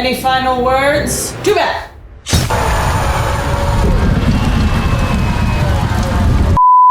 Any final words? Too bad.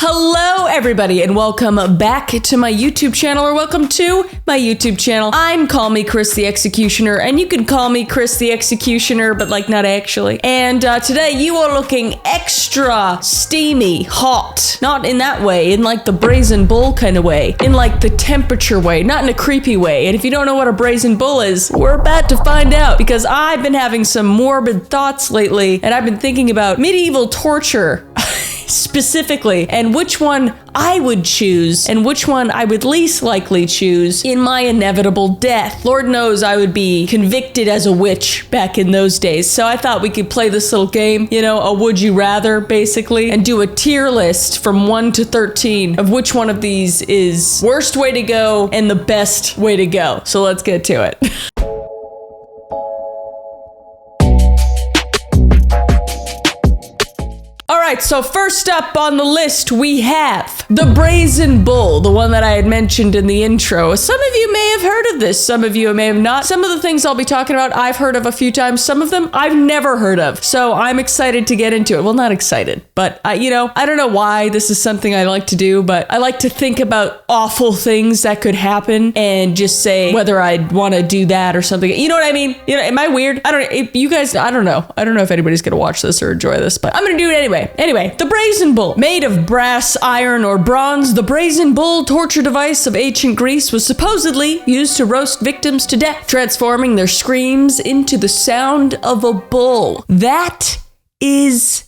Hello everybody and welcome back to my YouTube channel, or welcome to my YouTube channel. Call me Chris the Executioner, and you can call me Chris the Executioner, but like not actually. And today you are looking extra steamy, hot. Not in that way, in like the Brazen Bull kind of way. In like the temperature way, not in a creepy way. And if you don't know what a Brazen Bull is, we're about to find out, because I've been having some morbid thoughts lately, and I've been thinking about medieval torture. Specifically, and which one I would choose and which one I would least likely choose in my inevitable death. Lord knows I would be convicted as a witch back in those days. So I thought we could play this little game, you know, a would you rather basically, and do a tier list from 1 to 13 of which one of these is worst way to go and the best way to go. So let's get to it. Alright, so first up on the list we have the Brazen Bull, the one that I had mentioned in the intro. Some of you may have heard of this, some of you may have not. Some of the things I'll be talking about I've heard of a few times, some of them I've never heard of. So I'm excited to get into it. Well, not excited, but I don't know why this is something I like to do, but I like to think about awful things that could happen and just say whether I'd want to do that or something. You know what I mean? You know, am I weird? I don't know. I don't know if anybody's gonna watch this or enjoy this, but I'm gonna do it anyway. Anyway, the Brazen Bull. Made of brass, iron, or bronze, the Brazen Bull torture device of ancient Greece was supposedly used to roast victims to death, transforming their screams into the sound of a bull. That is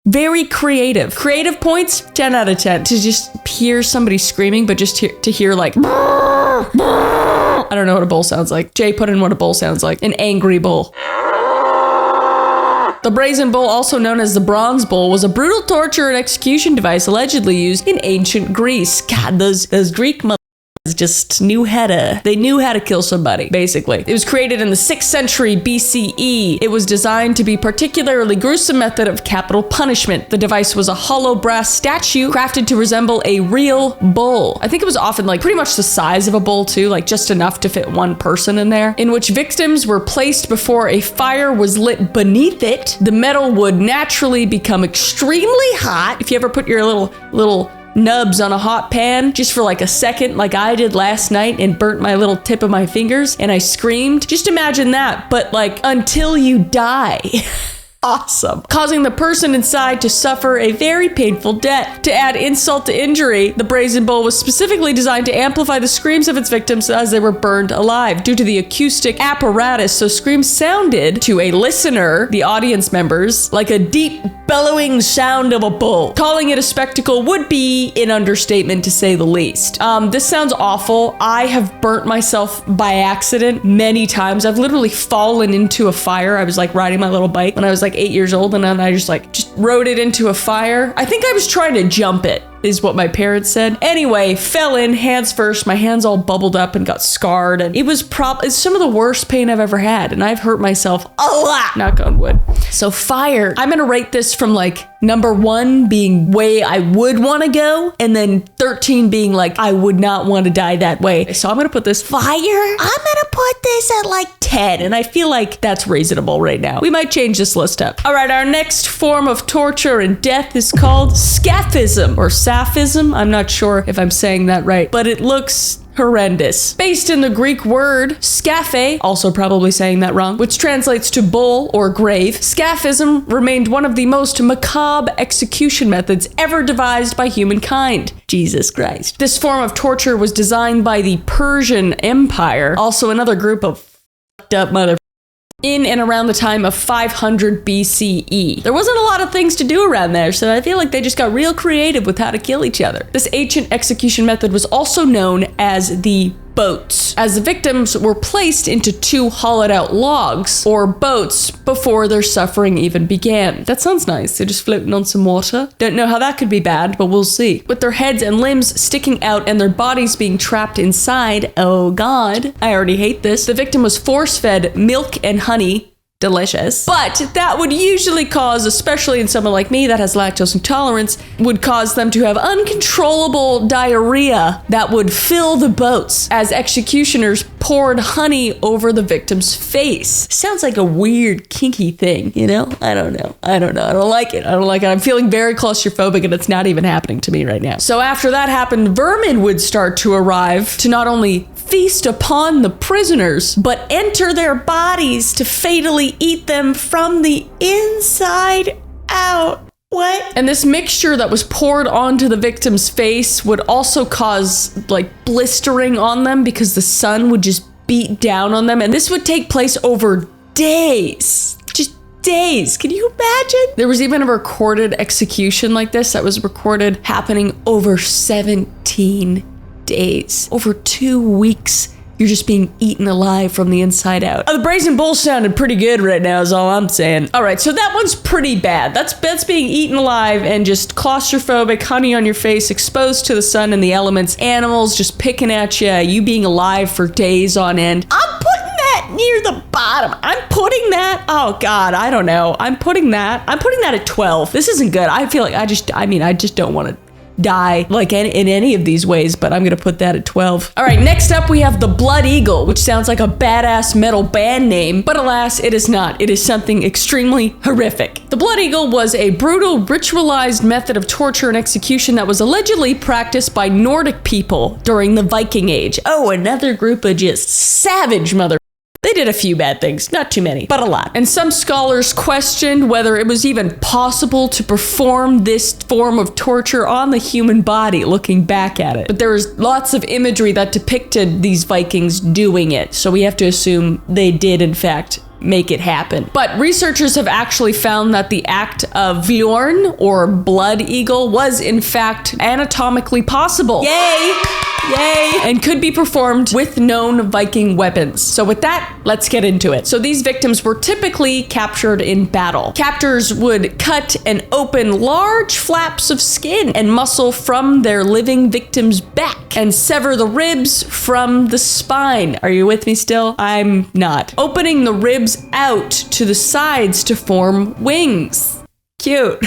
very creative. Creative points, 10 out of 10. To just hear somebody screaming, but just to hear like, I don't know what a bull sounds like. Jay, put in what a bull sounds like. An angry bull. The Brazen Bull, also known as the Bronze Bull, was a brutal torture and execution device allegedly used in ancient Greece. God, those Greek motherfuckers just knew how to kill somebody, basically. It was created in the 6th century BCE. It was designed to be a particularly gruesome method of capital punishment. The device was a hollow brass statue crafted to resemble a real bull. I think it was often like pretty much the size of a bull too, like just enough to fit one person in there, in which victims were placed before a fire was lit beneath it. The metal would naturally become extremely hot. If you ever put your little nubs on a hot pan just for like a second, like I did last night, and burnt my little tip of my fingers and I screamed. Just imagine that, but like until you die. Awesome. Causing the person inside to suffer a very painful death. To add insult to injury, the Brazen Bull was specifically designed to amplify the screams of its victims as they were burned alive due to the acoustic apparatus. So screams sounded to a listener, the audience members, like a deep bellowing sound of a bull. Calling it a spectacle would be an understatement, to say the least. This sounds awful. I have burnt myself by accident many times. I've literally fallen into a fire. I was like riding my little bike when I was like 8 years old, and then I just rode it into a fire. I think I was trying to jump it, is what my parents said. Anyway, fell in hands first. My hands all bubbled up and got scarred, and it was it's some of the worst pain I've ever had, and I've hurt myself a lot, knock on wood. So fire, I'm gonna rate this from like number 1 being way I would want to go, and then 13 being like I would not want to die that way. So I'm gonna put this fire, I'm gonna put this at like 10, and I feel like that's reasonable right now. We might change this list up. All right, our next form of torture and death is called Sapphism, or Sapphism. I'm not sure if I'm saying that right, but it looks horrendous. Based in the Greek word scaphe, also probably saying that wrong, which translates to bull or grave, Sapphism remained one of the most macabre execution methods ever devised by humankind. Jesus Christ. This form of torture was designed by the Persian Empire, also another group of fucked up motherfuckers, in and around the time of 500 BCE. There wasn't a lot of things to do around there, so I feel like they just got real creative with how to kill each other. This ancient execution method was also known as the boats, as the victims were placed into 2 hollowed out logs or boats before their suffering even began. That sounds nice. They're just floating on some water. Don't know how that could be bad, but we'll see. With their heads and limbs sticking out and their bodies being trapped inside, oh god, I already hate this. The victim was force-fed milk and honey delicious. But that would usually cause, especially in someone like me that has lactose intolerance, would cause them to have uncontrollable diarrhea that would fill the boats as executioners poured honey over the victim's face. Sounds like a weird, kinky thing, you know? I don't know. I don't like it. I'm feeling very claustrophobic and it's not even happening to me right now. So after that happened, vermin would start to arrive to not only feast upon the prisoners, but enter their bodies to fatally eat them from the inside out. What? And this mixture that was poured onto the victim's face would also cause like blistering on them because the sun would just beat down on them. And this would take place over days. Just days. Can you imagine? There was even a recorded execution like this that was recorded happening over 17 days. Over 2 weeks. You're just being eaten alive from the inside out. Oh, the Brazen Bull sounded pretty good right now is all I'm saying. All right, so that one's pretty bad. That's being eaten alive and just claustrophobic, honey on your face, exposed to the sun and the elements, animals just picking at you being alive for days on end. I'm putting that near the bottom. I'm putting that, oh God, I don't know. I'm putting that at 12. This isn't good. I feel like I just don't want to die like in any of these ways, but I'm gonna put that at 12. All right, next up we have the Blood Eagle, which sounds like a badass metal band name, but alas, it is not. It is something extremely horrific. The Blood Eagle was a brutal, ritualized method of torture and execution that was allegedly practiced by Nordic people during the Viking Age. Oh, another group of just savage mother. They did a few bad things, not too many, but a lot. And some scholars questioned whether it was even possible to perform this form of torture on the human body, looking back at it. But there was lots of imagery that depicted these Vikings doing it, so we have to assume they did, in fact, make it happen. But researchers have actually found that the act of Bjorn, or Blood Eagle, was in fact anatomically possible. Yay! Yay! And could be performed with known Viking weapons. So with that, let's get into it. So these victims were typically captured in battle. Captors would cut and open large flaps of skin and muscle from their living victim's back and sever the ribs from the spine. Are you with me still? I'm not. Opening the ribs out to the sides to form wings. Cute.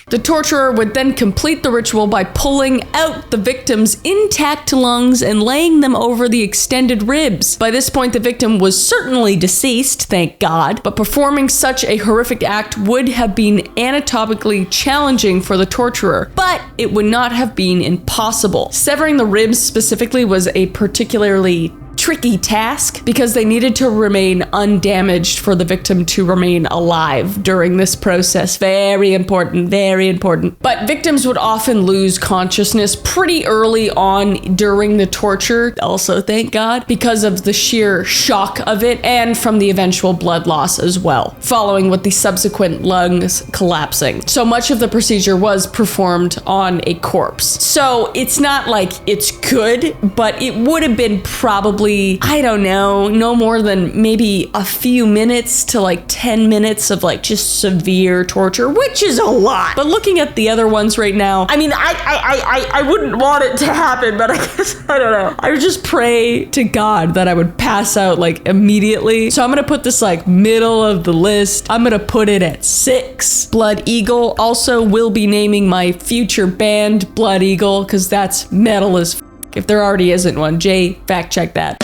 The torturer would then complete the ritual by pulling out the victim's intact lungs and laying them over the extended ribs. By this point, the victim was certainly deceased, thank God, but performing such a horrific act would have been anatomically challenging for the torturer, but it would not have been impossible. Severing the ribs specifically was a particularly tricky task because they needed to remain undamaged for the victim to remain alive during this process. Very important, very important. But victims would often lose consciousness pretty early on during the torture, also thank God, because of the sheer shock of it and from the eventual blood loss as well, following with the subsequent lungs collapsing. So much of the procedure was performed on a corpse. So it's not like it's good, but it would have been probably, I don't know, no more than maybe a few minutes to like 10 minutes of like just severe torture, which is a lot. But looking at the other ones right now, I mean, I wouldn't want it to happen, but I guess, I don't know. I would just pray to God that I would pass out like immediately. So I'm gonna put this like middle of the list. I'm gonna put it at 6. Blood Eagle. Also will be naming my future band Blood Eagle because that's metal as if there already isn't one. Jay, fact check that.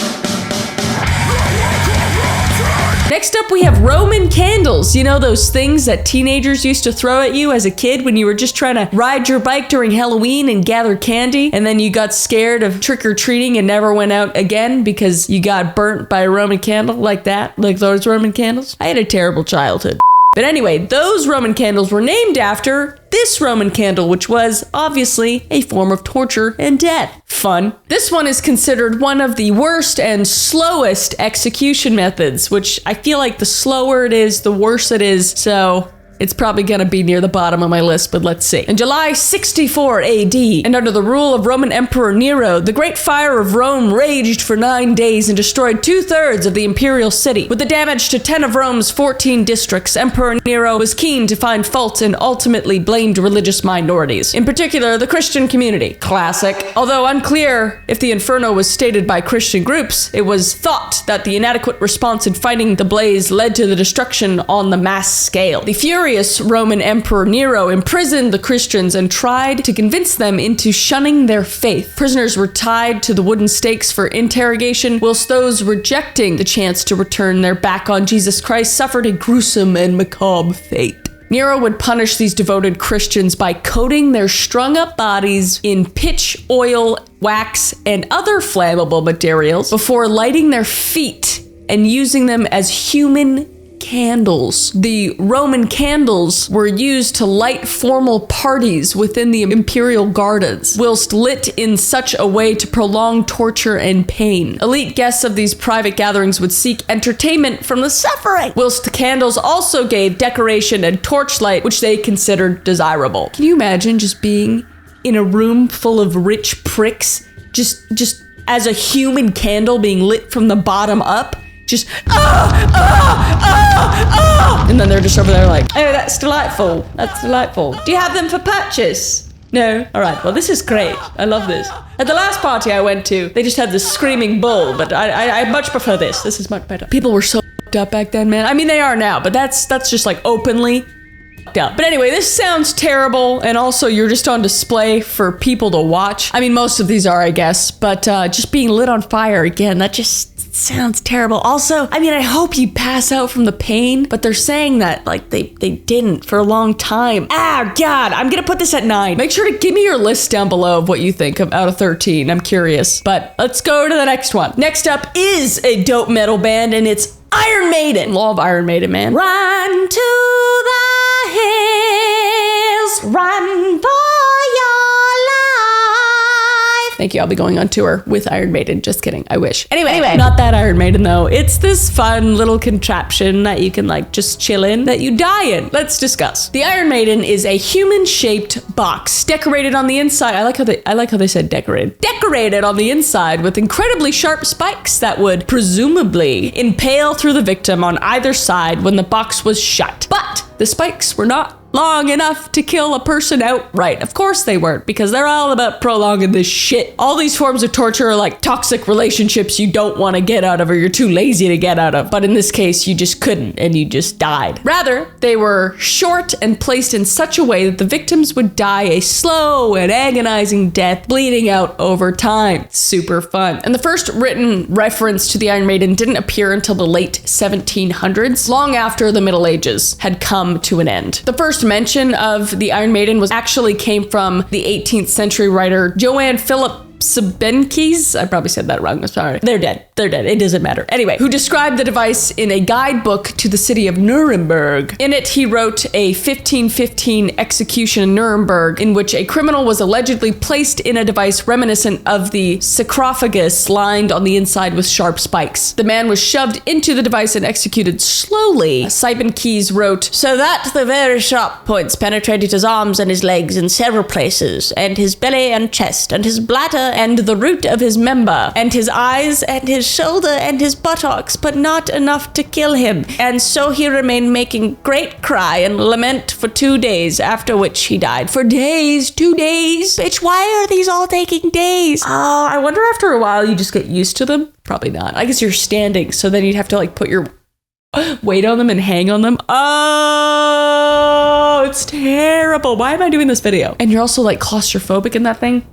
Next up, we have Roman candles. You know, those things that teenagers used to throw at you as a kid when you were just trying to ride your bike during Halloween and gather candy, and then you got scared of trick-or-treating and never went out again because you got burnt by a Roman candle like that, like those Roman candles? I had a terrible childhood. But anyway, those Roman candles were named after this Roman candle, which was obviously a form of torture and death. Fun. This one is considered one of the worst and slowest execution methods, which I feel like the slower it is, the worse it is. So It's probably gonna be near the bottom of my list, but let's see. In July 64 AD, and under the rule of Roman Emperor Nero, the Great Fire of Rome raged for 9 days and destroyed 2/3 of the imperial city. With the damage to 10 of Rome's 14 districts, Emperor Nero was keen to find fault and ultimately blamed religious minorities, in particular the Christian community. Classic. Although unclear if the inferno was stated by Christian groups, it was thought that the inadequate response in fighting the blaze led to the destruction on the mass scale. The furious Roman Emperor Nero imprisoned the Christians and tried to convince them into shunning their faith. Prisoners were tied to the wooden stakes for interrogation, whilst those rejecting the chance to turn their back on Jesus Christ suffered a gruesome and macabre fate. Nero would punish these devoted Christians by coating their strung-up bodies in pitch, oil, wax, and other flammable materials before lighting their feet and using them as human candles. The Roman candles were used to light formal parties within the imperial gardens, whilst lit in such a way to prolong torture and pain. Elite guests of these private gatherings would seek entertainment from the suffering, whilst the candles also gave decoration and torchlight, which they considered desirable. Can you imagine just being in a room full of rich pricks, just as a human candle being lit from the bottom up? Just, and then they're just over there like, oh, that's delightful. That's delightful. Do you have them for purchase? No? All right, well, this is great. I love this. At the last party I went to, they just had this screaming bull, but I much prefer this. This is much better. People were so up back then, man. I mean, they are now, but that's just like openly up. But anyway, this sounds terrible, and also you're just on display for people to watch. I mean, most of these are, I guess, but just being lit on fire again, that just sounds terrible. Also, I mean, I hope you pass out from the pain, but they're saying that like they didn't for a long time. Ah, God, I'm gonna put this at 9. Make sure to give me your list down below of what you think of out of 13. I'm curious, but let's go to the next one. Next up is a dope metal band, and it's Iron Maiden. Love Iron Maiden, man. Run to the hills, run for your life. Thank you. I'll be going on tour with Iron Maiden. Just kidding. I wish. Anyway, not that Iron Maiden though. It's this fun little contraption that you can like just chill in that you die in. Let's discuss. The Iron Maiden is a human-shaped box decorated on the inside. I like how they said decorated. Decorated on the inside with incredibly sharp spikes that would presumably impale through the victim on either side when the box was shut. But the spikes were not long enough to kill a person outright. Of course they weren't, because they're all about prolonging this shit. All these forms of torture are like toxic relationships you don't want to get out of or you're too lazy to get out of. But in this case, you just couldn't and you just died. Rather, they were short and placed in such a way that the victims would die a slow and agonizing death, bleeding out over time. Super fun. And the first written reference to the Iron Maiden didn't appear until the late 1700s, long after the Middle Ages had come to an end. The first mention of the Iron Maiden came from the 18th century writer Johann Philipp Sabenkis. I probably said that wrong. I'm sorry. They're dead. It doesn't matter. Anyway, who described the device in a guidebook to the city of Nuremberg. In it, he wrote a 1515 execution in Nuremberg in which a criminal was allegedly placed in a device reminiscent of the sarcophagus lined on the inside with sharp spikes. The man was shoved into the device and executed slowly. Sabenkis wrote, so that the very sharp points penetrated his arms and his legs in several places, and his belly and chest, and his bladder, and the root of his member, and his eyes, and his shoulder, and his buttocks, but not enough to kill him. And so he remained making great cry and lament for 2 days, after which he died. For days, 2 days? Bitch, why are these all taking days? Oh, I wonder after a while you just get used to them? Probably not. I guess you're standing, so then you'd have to like put your weight on them and hang on them. Oh, it's terrible. Why am I doing this video? And you're also like claustrophobic in that thing.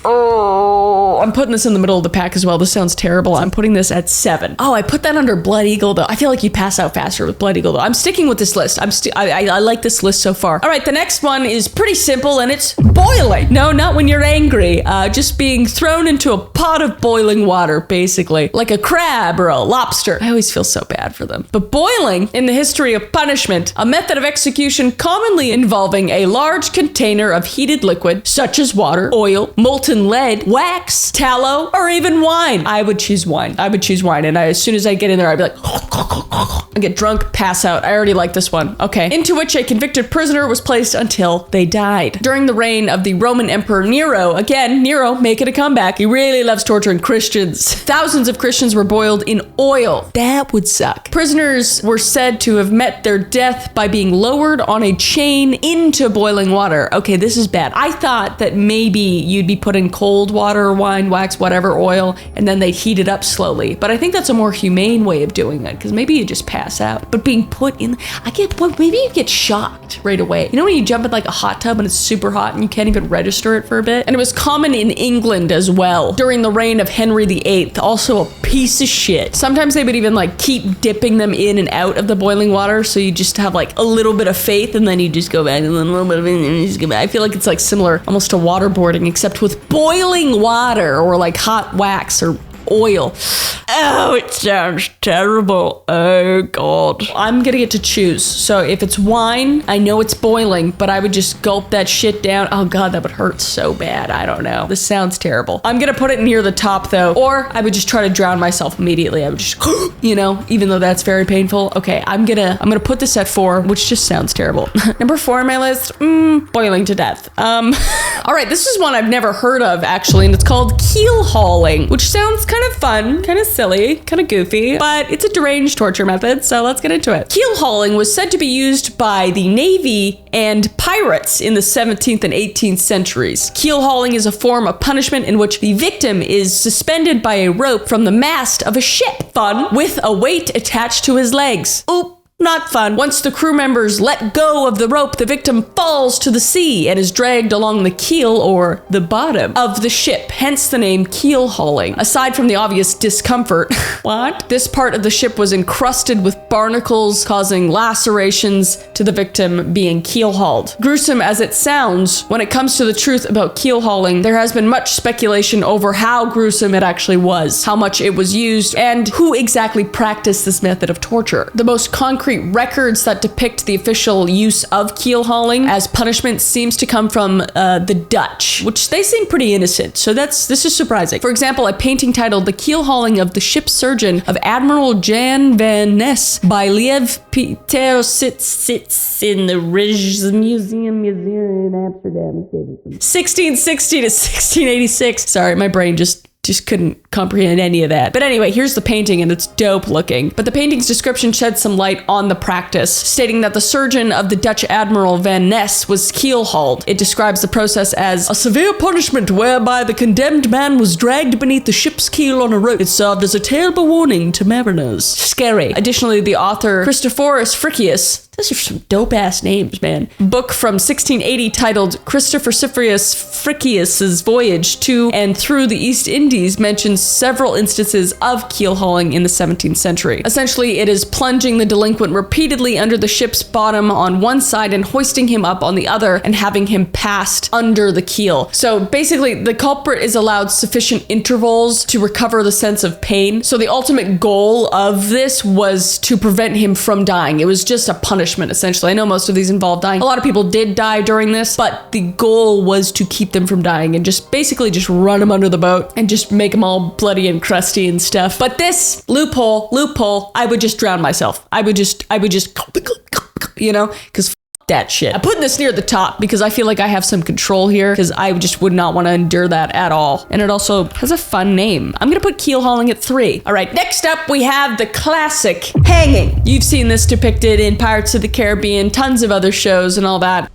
Oh, I'm putting this in the middle of the pack as well. This sounds terrible. I'm putting this at 7. Oh, I put that under Blood Eagle though. I feel like you pass out faster with Blood Eagle though. I'm sticking with this list. I like this list so far. All right, the next one is pretty simple and it's boiling. No, not when you're angry. Just being thrown into a pot of boiling water, basically. Like a crab or a lobster. I always feel so bad for them. But boiling, in the history of punishment, a method of execution commonly involving a large container of heated liquid, such as water, oil, molten lead, wax, tallow, or even wine. I would choose wine. I would choose wine. And as soon as I get in there, I'd be like, I get drunk, pass out. I already like this one. Okay. Into which a convicted prisoner was placed until they died. During the reign of the Roman Emperor Nero, again, Nero making a comeback. He really loves torturing Christians. Thousands of Christians were boiled in oil. That would suck. Prisoners were said to have met their death by being lowered on a chain into boiling water. Okay, this is bad. I thought that maybe you'd be put in cold water, wine, wax, whatever, oil, and then they'd heat it up slowly. But I think that's a more humane way of doing it, because maybe you just pass out. But being put in, maybe you get shocked right away. You know when you jump in like a hot tub and it's super hot and you can't even register it for a bit? And it was common in England as well during the reign of Henry VIII, also a piece of shit. Sometimes they would even like keep dipping them in and out of the boiling water, so you just have like a little bit of faith and then you just go back and then a little bit of it and you just go back. I feel like it's like similar almost to waterboarding, except with boiling water or like hot wax or oil. Oh, it sounds terrible. Oh God. I'm gonna get to choose. So if it's wine, I know it's boiling, but I would just gulp that shit down. Oh God, that would hurt so bad. I don't know. This sounds terrible. I'm gonna put it near the top though, or I would just try to drown myself immediately. I would just, you know, even though that's very painful. Okay, I'm gonna put this at 4, which just sounds terrible. Number 4 on my list, boiling to death. All right, this is one I've never heard of actually, and it's called Keelhauling, which sounds kind of fun, kind of silly, kind of goofy, but it's a deranged torture method, so let's get into it. Keelhauling was said to be used by the Navy and pirates in the 17th and 18th centuries. Keelhauling is a form of punishment in which the victim is suspended by a rope from the mast of a ship, fun, with a weight attached to his legs. Oop. Not fun. Once the crew members let go of the rope, the victim falls to the sea and is dragged along the keel or the bottom of the ship, hence the name keel hauling. Aside from the obvious discomfort, what? This part of the ship was encrusted with barnacles, causing lacerations to the victim being keel hauled. Gruesome as it sounds, when it comes to the truth about keel hauling, there has been much speculation over how gruesome it actually was, how much it was used, and who exactly practiced this method of torture. The most concrete records that depict the official use of keel hauling as punishment seems to come from the Dutch, which they seem pretty innocent, so this is surprising. For example, a painting titled "The Keel Hauling of the Ship's Surgeon of Admiral Jan van Ness" by Liev Peter sits in the Rijksmuseum in Amsterdam, 1660 to 1686. Sorry, my brain just couldn't comprehend any of that. But anyway, here's the painting and it's dope looking. But the painting's description sheds some light on the practice, stating that the surgeon of the Dutch Admiral Van Ness was keel hauled. It describes the process as a severe punishment whereby the condemned man was dragged beneath the ship's keel on a rope. It served as a terrible warning to mariners. Scary. Additionally, the author Christophorus Friccius, those are some dope-ass names, man. Book from 1680 titled Christophorus Friccius's Voyage to and Through the East Indies mentions several instances of keel hauling in the 17th century. Essentially, it is plunging the delinquent repeatedly under the ship's bottom on one side and hoisting him up on the other and having him passed under the keel. So basically, the culprit is allowed sufficient intervals to recover the sense of pain. So the ultimate goal of this was to prevent him from dying. It was just a punishment, essentially. I know most of these involve dying. A lot of people did die during this, but the goal was to keep them from dying and just basically just run them under the boat and just make them all bloody and crusty and stuff. But this loophole, I would just drown myself. I would just, you know, because that shit. I'm putting this near the top because I feel like I have some control here because I just would not want to endure that at all. And it also has a fun name. I'm going to put keel hauling at 3. All right, next up we have the classic hanging. You've seen this depicted in Pirates of the Caribbean, tons of other shows and all that.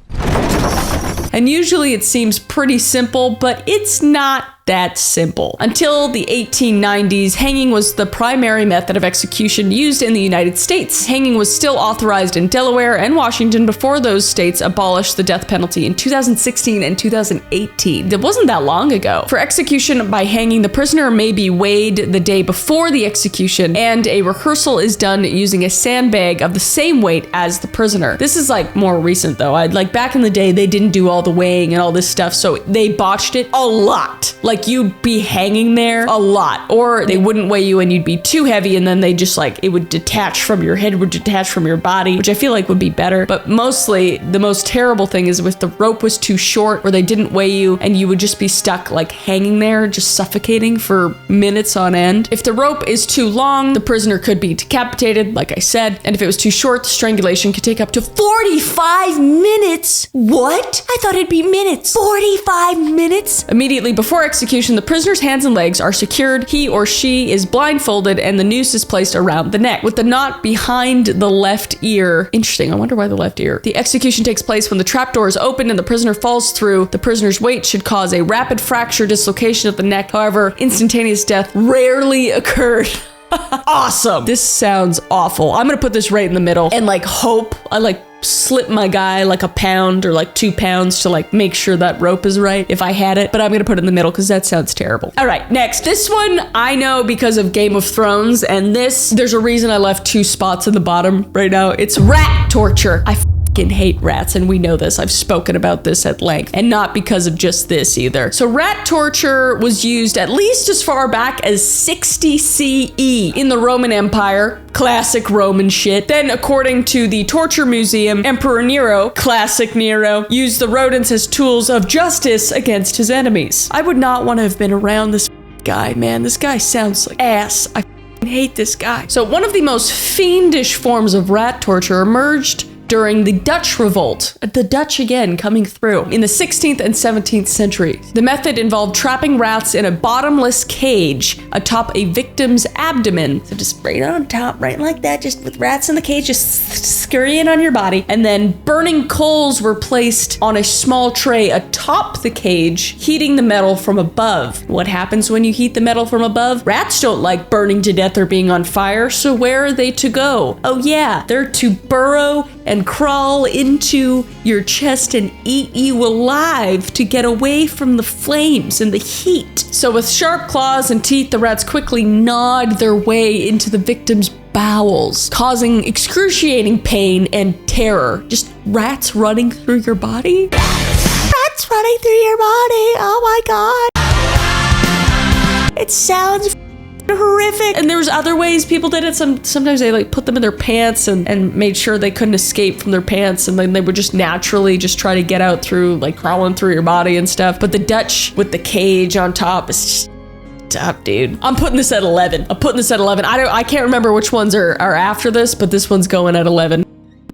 And usually it seems pretty simple, but it's not that simple. Until the 1890s, hanging was the primary method of execution used in the United States. Hanging was still authorized in Delaware and Washington before those states abolished the death penalty in 2016 and 2018. It wasn't that long ago. For execution by hanging, the prisoner may be weighed the day before the execution, and a rehearsal is done using a sandbag of the same weight as the prisoner. This is like more recent though. Like back in the day, they didn't do all the weighing and all this stuff, so they botched it a lot. Like like you'd be hanging there a lot, or they wouldn't weigh you and you'd be too heavy and then they just like, it would detach from your head, would detach from your body, which I feel like would be better. But mostly the most terrible thing is if the rope was too short or they didn't weigh you and you would just be stuck like hanging there, just suffocating for minutes on end. If the rope is too long, the prisoner could be decapitated, like I said. And if it was too short, strangulation could take up to 45 minutes. What? I thought it'd be minutes. 45 minutes? Immediately before execution, the prisoner's hands and legs are secured. He or she is blindfolded and the noose is placed around the neck with the knot behind the left ear. Interesting. I wonder why the left ear. The execution takes place when the trapdoor is opened and the prisoner falls through. The prisoner's weight should cause a rapid fracture dislocation of the neck. However, instantaneous death rarely occurred. Awesome. This sounds awful. I'm gonna put this right in the middle and like hope I like slip my guy like a pound or like 2 pounds to like make sure that rope is right if I had it, but I'm gonna put it in the middle because that sounds terrible. All right, next. This one I know because of Game of Thrones, and there's a reason I left 2 spots in the bottom right now. It's rat torture. I hate rats, and we know this. I've spoken about this at length, and not because of just this either. So rat torture was used at least as far back as 60 CE in the Roman Empire. Classic Roman shit. Then, according to the Torture Museum, Emperor Nero, classic Nero, used the rodents as tools of justice against his enemies. I would not want to have been around this guy, man. This guy sounds like ass. I hate this guy. So one of the most fiendish forms of rat torture emerged during the Dutch Revolt. The Dutch again coming through in the 16th and 17th centuries. The method involved trapping rats in a bottomless cage atop a victim's abdomen. So just right on top, right like that, just with rats in the cage, just scurrying on your body. And then burning coals were placed on a small tray atop the cage, heating the metal from above. What happens when you heat the metal from above? Rats don't like burning to death or being on fire, so where are they to go? Oh yeah, they're to burrow and crawl into your chest and eat you alive to get away from the flames and the heat. So with sharp claws and teeth, the rats quickly gnawed their way into the victim's bowels, causing excruciating pain and terror. Just rats running through your body? Rats running through your body. Oh my God. It sounds horrific. And there was other ways people did it. Sometimes they like put them in their pants and made sure they couldn't escape from their pants, and then they would just naturally just try to get out through like crawling through your body and stuff. But the Dutch with the cage on top is just tough, dude. I'm putting this at 11. I can't remember which ones are after this, but this one's going at 11.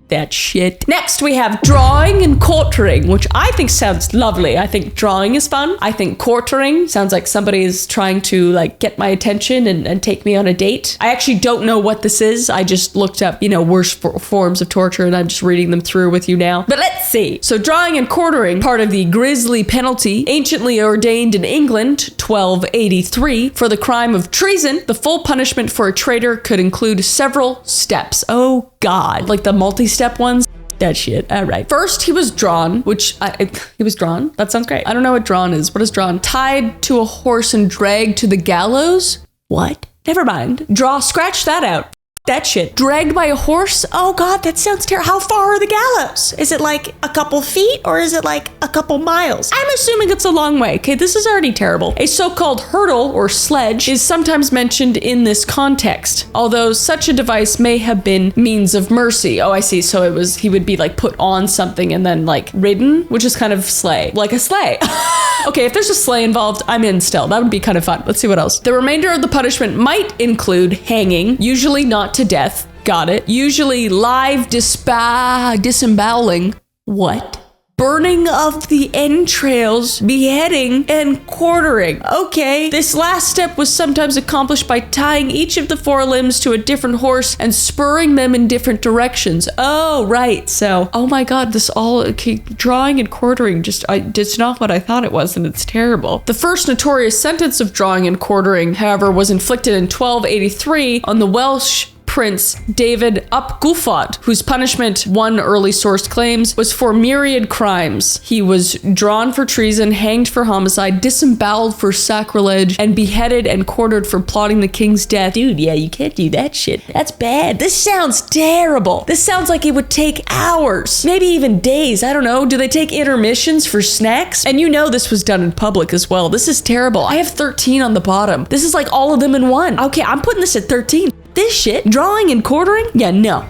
That shit. Next, we have drawing and quartering, which I think sounds lovely. I think drawing is fun. I think quartering sounds like somebody is trying to like get my attention and take me on a date. I actually don't know what this is. I just looked up, worst forms of torture, and I'm just reading them through with you now. But let's see. So drawing and quartering, part of the grisly penalty anciently ordained in England, 1283, for the crime of treason. The full punishment for a traitor could include several steps. Oh God, like the multi-step ones. That shit. All right. First, he was drawn, he was drawn. That sounds great. I don't know what drawn is. What is drawn? Tied to a horse and dragged to the gallows? What? Never mind. Scratch that out. That shit. Dragged by a horse? Oh God, that sounds terrible. How far are the gallows? Is it like a couple feet or is it like a couple miles? I'm assuming it's a long way. Okay, this is already terrible. A so-called hurdle or sledge is sometimes mentioned in this context, although such a device may have been means of mercy. Oh, I see. So he would be like put on something and then like ridden, which is kind of sleigh. Like a sleigh. Okay, if there's a sleigh involved, I'm in still. That would be kind of fun. Let's see what else. The remainder of the punishment might include hanging, usually not to death. Got it. Usually live disemboweling. What? Burning of the entrails, beheading, and quartering. Okay, this last step was sometimes accomplished by tying each of the forelimbs to a different horse and spurring them in different directions. Oh, right. So, oh my God, drawing and quartering, it's not what I thought it was, and it's terrible. The first notorious sentence of drawing and quartering, however, was inflicted in 1283 on the Welsh Prince David Ap Gulfad, whose punishment, one early source claims, was for myriad crimes. He was drawn for treason, hanged for homicide, disemboweled for sacrilege, and beheaded and quartered for plotting the king's death. Dude, yeah, you can't do that shit. That's bad. This sounds terrible. This sounds like it would take hours, maybe even days. I don't know. Do they take intermissions for snacks? And you know this was done in public as well. This is terrible. I have 13 on the bottom. This is like all of them in one. Okay, I'm putting this at 13. This shit, drawing and quartering? Yeah, no,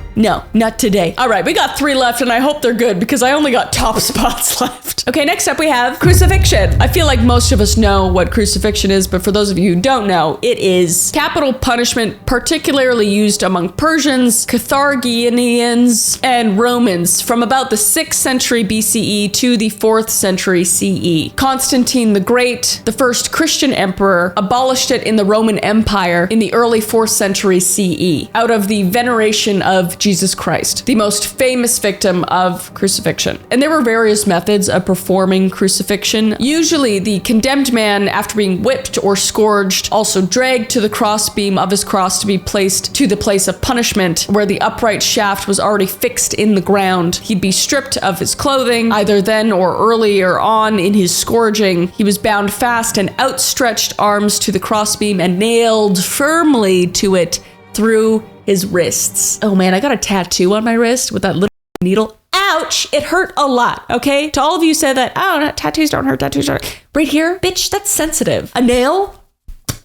not today. All right, we got 3 left, and I hope they're good because I only got top spots left. Okay, next up we have Crucifixion. I feel like most of us know what Crucifixion is, but for those of you who don't know, it is capital punishment particularly used among Persians, Carthaginians, and Romans from about the 6th century BCE to the 4th century CE. Constantine the Great, the first Christian emperor, abolished it in the Roman Empire in the early 4th century CE, out of the veneration of Jesus Christ, the most famous victim of crucifixion. And there were various methods of performing crucifixion. Usually the condemned man, after being whipped or scourged, also dragged to the crossbeam of his cross to be placed to the place of punishment, where the upright shaft was already fixed in the ground. He'd be stripped of his clothing, either then or earlier on in his scourging. He was bound fast and outstretched arms to the crossbeam and nailed firmly to it through his wrists. Oh man, I got a tattoo on my wrist with that little needle. Ouch! It hurt a lot, okay? To all of you said that, oh, no, tattoos don't hurt, tattoos don't hurt. Right here, bitch, that's sensitive. A nail?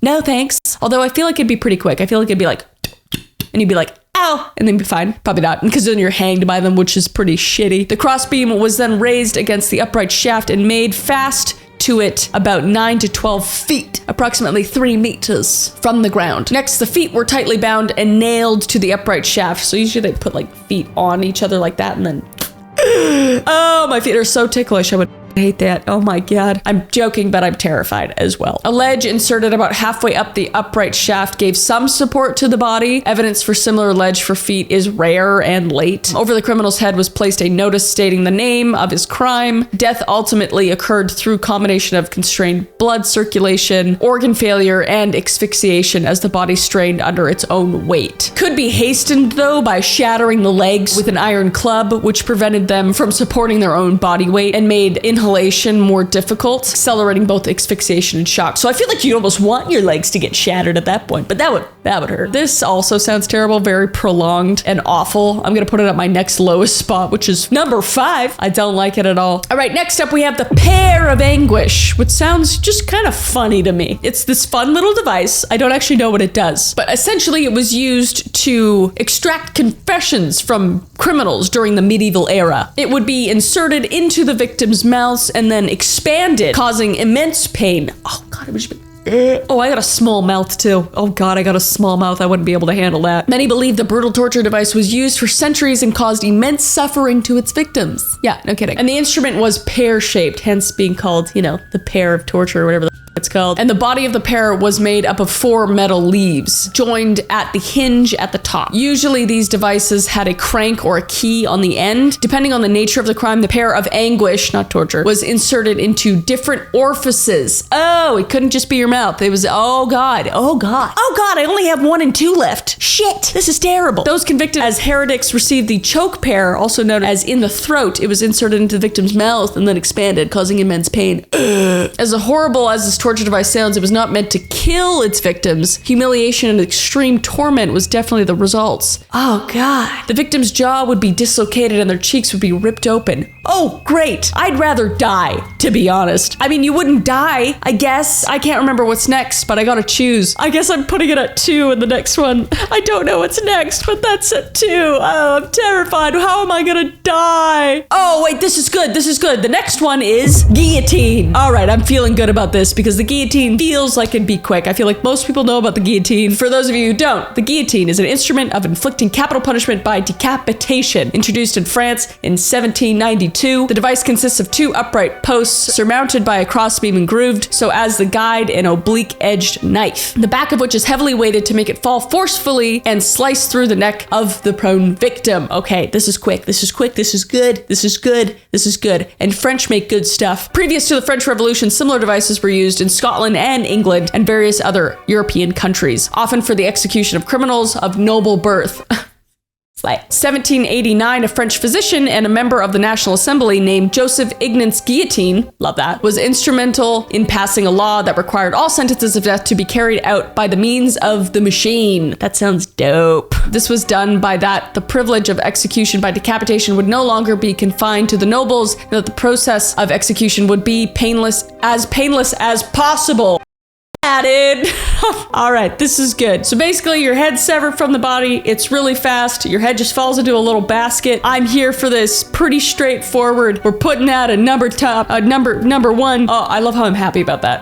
No thanks. Although I feel like it'd be pretty quick. I feel like it'd be like, and you'd be like, ow, and then be fine. Probably not, because then you're hanged by them, which is pretty shitty. The crossbeam was then raised against the upright shaft and made fast to it about 9 to 12 feet, approximately 3 meters from the ground. Next, the feet were tightly bound and nailed to the upright shaft. So usually they put like feet on each other like that and then oh, my feet are so ticklish. I would hate that. Oh my God. I'm joking, but I'm terrified as well. A ledge inserted about halfway up the upright shaft gave some support to the body. Evidence for similar ledge for feet is rare and late. Over the criminal's head was placed a notice stating the name of his crime. Death ultimately occurred through combination of constrained blood circulation, organ failure, and asphyxiation as the body strained under its own weight. Could be hastened though by shattering the legs with an iron club, which prevented them from supporting their own body weight and made inhalation more difficult, accelerating both asphyxiation and shock. So I feel like you almost want your legs to get shattered at that point, but that would hurt. This also sounds terrible, very prolonged and awful. I'm gonna put it at my next lowest spot, which is number 5. I don't like it at all. All right, next up we have the Pear of Anguish, which sounds just kind of funny to me. It's this fun little device. I don't actually know what it does, but essentially it was used to extract confessions from criminals during the medieval era. It would be inserted into the victim's mouth and then expanded, causing immense pain. Oh God, it would just be oh, I got a small mouth too. Oh God, I got a small mouth. I wouldn't be able to handle that. Many believe the brutal torture device was used for centuries and caused immense suffering to its victims. Yeah, no kidding. And the instrument was pear-shaped, hence being called, you know, the pear of torture or whatever the it's called. And the body of the pear was made up of 4 metal leaves, joined at the hinge at the top. Usually these devices had a crank or a key on the end. Depending on the nature of the crime, the Pear of Anguish, not torture, was inserted into different orifices. Oh, it couldn't just be your mouth. It was, oh God, I only have 1 and 2 left. Shit, this is terrible. Those convicted as heretics received the choke pear, also known as in the throat. It was inserted into the victim's mouth and then expanded, causing immense pain. As horrible as this torture device sounds, it was not meant to kill its victims. Humiliation and extreme torment was definitely the results. Oh God. The victim's jaw would be dislocated and their cheeks would be ripped open. Oh, great. I'd rather die, to be honest. I mean, you wouldn't die, I guess. I can't remember what's next, but I gotta choose. I guess I'm putting it at 2 in the next one. I don't know what's next, but that's at 2. Oh, I'm terrified. How am I gonna die? Oh, wait, this is good. This is good. The next one is Guillotine. All right, I'm feeling good about this because the guillotine feels like it'd be quick. I feel like most people know about the guillotine. For those of you who don't, the guillotine is an instrument of inflicting capital punishment by decapitation, introduced in France in 1792. 2. The device consists of 2 upright posts surmounted by a crossbeam and grooved so as the guide an oblique-edged knife, the back of which is heavily weighted to make it fall forcefully and slice through the neck of the prone victim. Okay, this is quick. This is quick. This is good. This is good. This is good. And French make good stuff. Previous to the French Revolution, similar devices were used in Scotland and England and various other European countries, often for the execution of criminals of noble birth. 1789, a French physician and a member of the National Assembly named Joseph Ignace Guillotine, love that, was instrumental in passing a law that required all sentences of death to be carried out by the means of the machine. That sounds dope. This was done by that the privilege of execution by decapitation would no longer be confined to the nobles, and that the process of execution would be painless as possible. Added. All right, this is good. So basically your head's severed from the body. It's really fast. Your head just falls into a little basket. I'm here for this. Pretty straightforward. We're putting out a number 1. Oh, I love how I'm happy about that.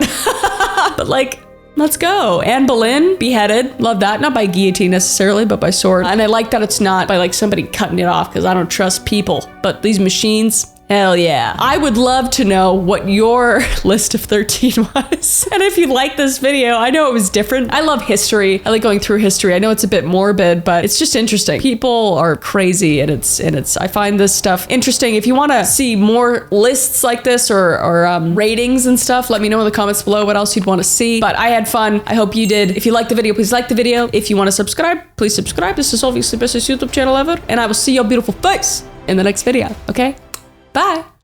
But like, let's go. Anne Boleyn, beheaded. Love that. Not by guillotine necessarily, but by sword. And I like that it's not by like somebody cutting it off because I don't trust people. But these machines, hell yeah. I would love to know what your list of 13 was. And if you like this video, I know it was different. I love history. I like going through history. I know it's a bit morbid, but it's just interesting. People are crazy and I find this stuff interesting. If you want to see more lists like this or ratings and stuff, let me know in the comments below what else you'd want to see. But I had fun. I hope you did. If you liked the video, please like the video. If you want to subscribe, please subscribe. This is obviously the best YouTube channel ever. And I will see your beautiful face in the next video. Okay? Bye.